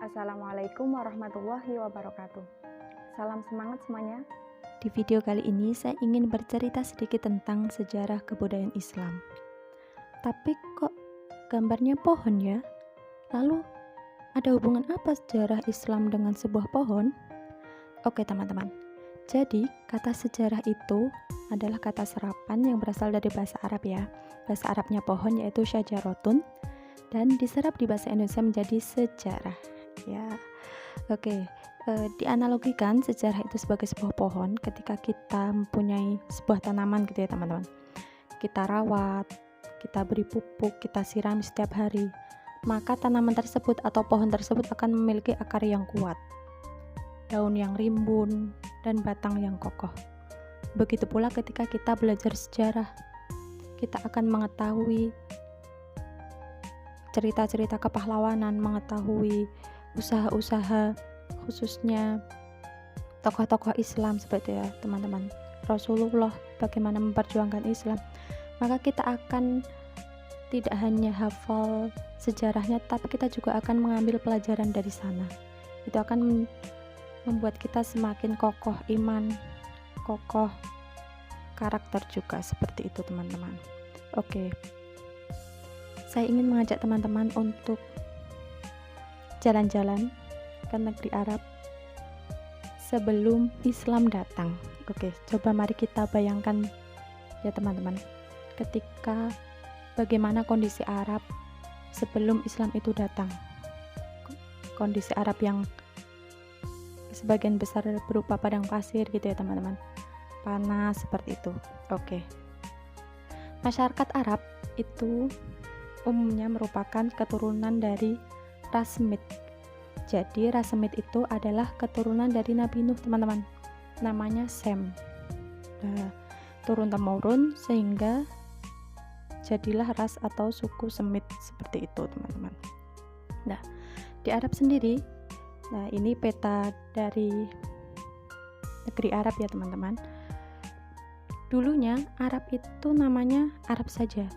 Assalamualaikum warahmatullahi wabarakatuh. Salam semangat semuanya. Di video kali ini saya ingin bercerita sedikit tentang sejarah kebudayaan Islam. Tapi kok gambarnya pohon ya? Lalu ada hubungan apa sejarah Islam dengan sebuah pohon? Oke teman-teman, jadi kata sejarah itu adalah kata serapan yang berasal dari bahasa Arab ya. Bahasa Arabnya pohon yaitu syajarotun, dan diserap di bahasa Indonesia menjadi sejarah ya. Oke, dianalogikan sejarah itu sebagai sebuah pohon. Ketika kita mempunyai sebuah tanaman gitu ya teman-teman, kita rawat, kita beri pupuk, kita siram setiap hari, maka tanaman tersebut atau pohon tersebut akan memiliki akar yang kuat, daun yang rimbun, dan batang yang kokoh. Begitu pula ketika kita belajar sejarah, kita akan mengetahui cerita-cerita kepahlawanan, mengetahui usaha-usaha khususnya tokoh-tokoh Islam seperti ya teman-teman, Rasulullah bagaimana memperjuangkan Islam. Maka kita akan tidak hanya hafal sejarahnya, tapi kita juga akan mengambil pelajaran dari sana. Itu akan membuat kita semakin kokoh iman, kokoh karakter juga, seperti itu teman-teman. Oke, saya ingin mengajak teman-teman untuk jalan-jalan ke negeri Arab sebelum Islam datang. Oke, coba mari kita bayangkan ya teman-teman, ketika bagaimana kondisi Arab sebelum Islam itu datang. Kondisi Arab yang sebagian besar berupa padang pasir gitu ya teman-teman, panas seperti itu. Oke, masyarakat Arab itu umumnya merupakan keturunan dari ras Semit. Jadi ras Semit itu adalah keturunan dari Nabi Nuh teman-teman, namanya Sem. Nah, turun temurun sehingga jadilah ras atau suku Semit seperti itu teman-teman. Nah, di Arab sendiri, nah ini peta dari negeri Arab ya teman-teman. Dulunya Arab itu namanya Arab saja,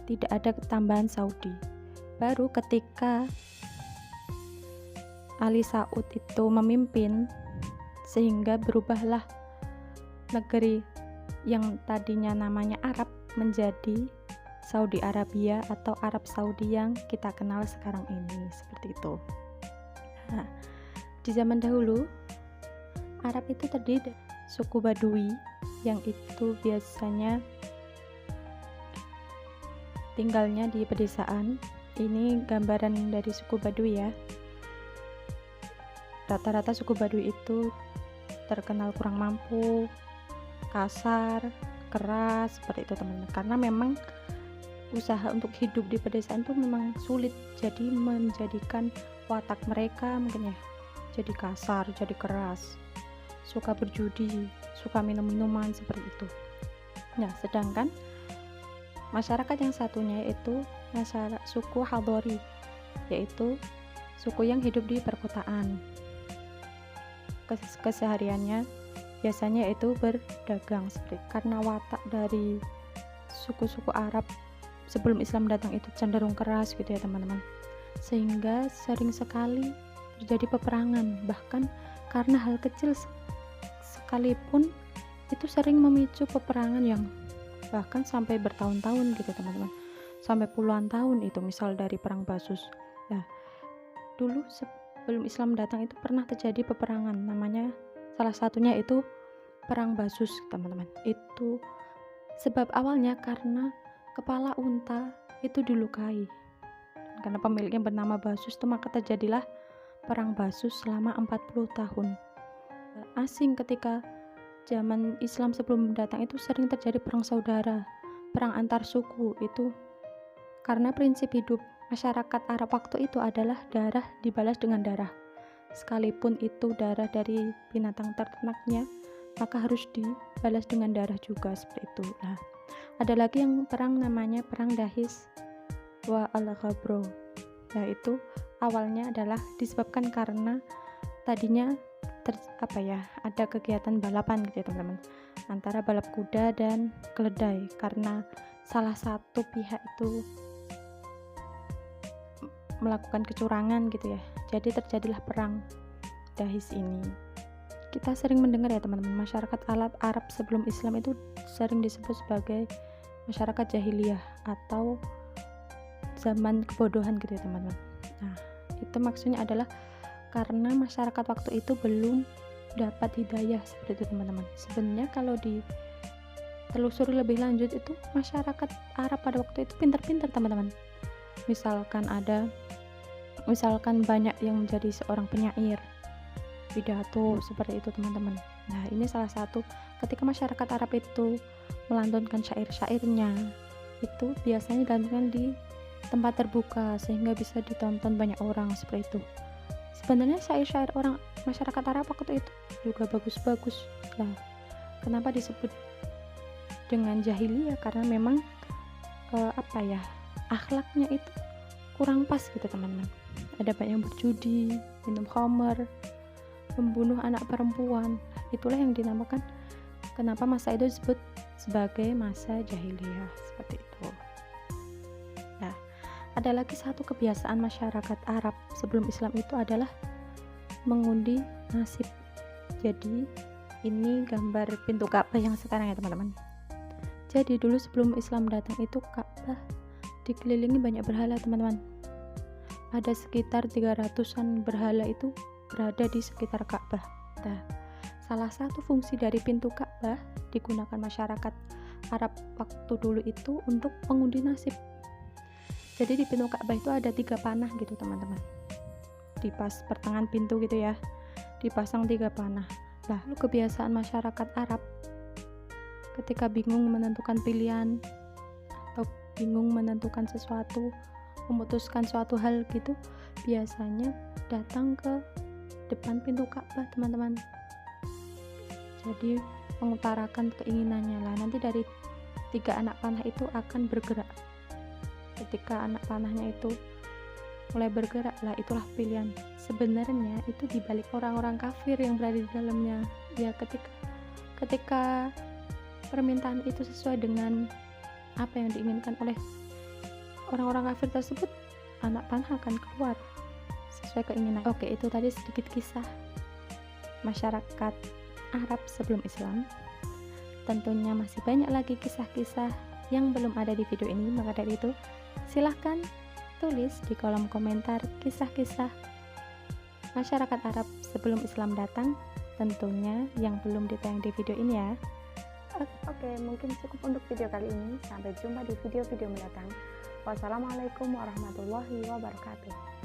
tidak ada tambahan Saudi. Baru ketika Ali Saud itu memimpin, sehingga berubahlah negeri yang tadinya namanya Arab menjadi Saudi Arabia atau Arab Saudi yang kita kenal sekarang ini, seperti itu. Nah, di zaman dahulu Arab itu terdiri dari suku Badui yang itu biasanya tinggalnya di pedesaan. Ini gambaran dari suku Badui ya. Rata-rata suku Badui itu terkenal kurang mampu, kasar, keras, seperti itu teman-teman. Karena memang usaha untuk hidup di pedesaan itu memang sulit, jadi menjadikan watak mereka mungkin ya jadi kasar, jadi keras, suka berjudi, suka minum-minuman seperti itu. Nah, sedangkan masyarakat yang satunya yaitu masyarakat suku Hadori, yaitu suku yang hidup di perkotaan. Kesehariannya biasanya itu berdagang seperti, karena watak dari suku-suku Arab sebelum Islam datang itu cenderung keras gitu ya teman-teman, sehingga sering sekali terjadi peperangan. Bahkan karena hal kecil sekalipun itu sering memicu peperangan yang bahkan sampai bertahun-tahun gitu teman-teman, sampai puluhan tahun. Itu misal dari perang Basus. Nah, dulu sebelum Islam datang itu pernah terjadi peperangan, namanya salah satunya itu perang Basus teman-teman. Itu sebab awalnya karena kepala unta itu dilukai, karena pemiliknya bernama Basus itu, maka terjadilah perang Basus selama 40 tahun. Asing ketika zaman Islam sebelum datang itu sering terjadi perang saudara, perang antar suku. Itu karena prinsip hidup masyarakat Arab waktu itu adalah darah dibalas dengan darah. Sekalipun itu darah dari binatang ternaknya, maka harus dibalas dengan darah juga, seperti itu. Nah, ada lagi yang perang namanya perang Dahis wa al-Ghabro. Nah, itu awalnya adalah disebabkan karena tadinya ada kegiatan balapan gitu ya teman-teman, antara balap kuda dan keledai, karena salah satu pihak itu melakukan kecurangan gitu ya. Jadi terjadilah perang Dahis ini. Kita sering mendengar ya teman-teman, masyarakat Arab sebelum Islam itu sering disebut sebagai masyarakat jahiliyah atau zaman kebodohan gitu ya teman-teman. Nah, itu maksudnya adalah karena masyarakat waktu itu belum dapat hidayah seperti itu teman-teman. Sebenarnya kalau ditelusuri lebih lanjut itu masyarakat Arab pada waktu itu pintar-pintar teman-teman. Misalkan banyak yang menjadi seorang penyair pidato seperti itu teman-teman. Nah, ini salah satu ketika masyarakat Arab itu melantunkan syair-syairnya itu biasanya dilantunkan di tempat terbuka sehingga bisa ditonton banyak orang seperti itu. Sebenarnya syair-syair orang masyarakat Arab waktu itu juga bagus-bagus. Nah, kenapa disebut dengan jahiliyah? Karena memang akhlaknya itu kurang pas gitu teman-teman. Ada banyak yang berjudi, minum khamar, membunuh anak perempuan. Itulah yang dinamakan kenapa masa itu disebut sebagai masa jahiliyah seperti itu. Nah, ada lagi satu kebiasaan masyarakat Arab sebelum Islam itu adalah mengundi nasib. Jadi ini gambar pintu Ka'bah yang sekarang ya teman-teman. Jadi dulu sebelum Islam datang itu Ka'bah dikelilingi banyak berhala teman-teman. Ada sekitar 300-an berhala itu berada di sekitar Ka'bah. Nah, salah satu fungsi dari pintu Ka'bah digunakan masyarakat Arab waktu dulu itu untuk mengundi nasib. Jadi di pintu Ka'bah itu ada 3 panah gitu teman-teman. Di pas pertengahan pintu gitu ya, dipasang 3 panah. Nah, kebiasaan masyarakat Arab ketika bingung menentukan pilihan atau bingung menentukan sesuatu, memutuskan suatu hal gitu, biasanya datang ke depan pintu Ka'bah teman-teman. Jadi mengutarakan keinginannya lah. Nanti dari 3 anak panah itu akan bergerak. Ketika anak panahnya itu mulai bergerak lah, itulah pilihan. Sebenarnya itu dibalik orang-orang kafir yang berada di dalamnya. Ya ketika permintaan itu sesuai dengan apa yang diinginkan oleh orang-orang kafir tersebut, anak panah akan keluar sesuai keinginan. Oke, itu tadi sedikit kisah masyarakat Arab sebelum Islam. Tentunya masih banyak lagi kisah-kisah yang belum ada di video ini, maka dari itu silahkan tulis di kolom komentar kisah-kisah masyarakat Arab sebelum Islam datang, tentunya yang belum ditayang di video ini ya. Oke, mungkin cukup untuk video kali ini. Sampai jumpa di video-video mendatang. Wassalamualaikum warahmatullahi wabarakatuh.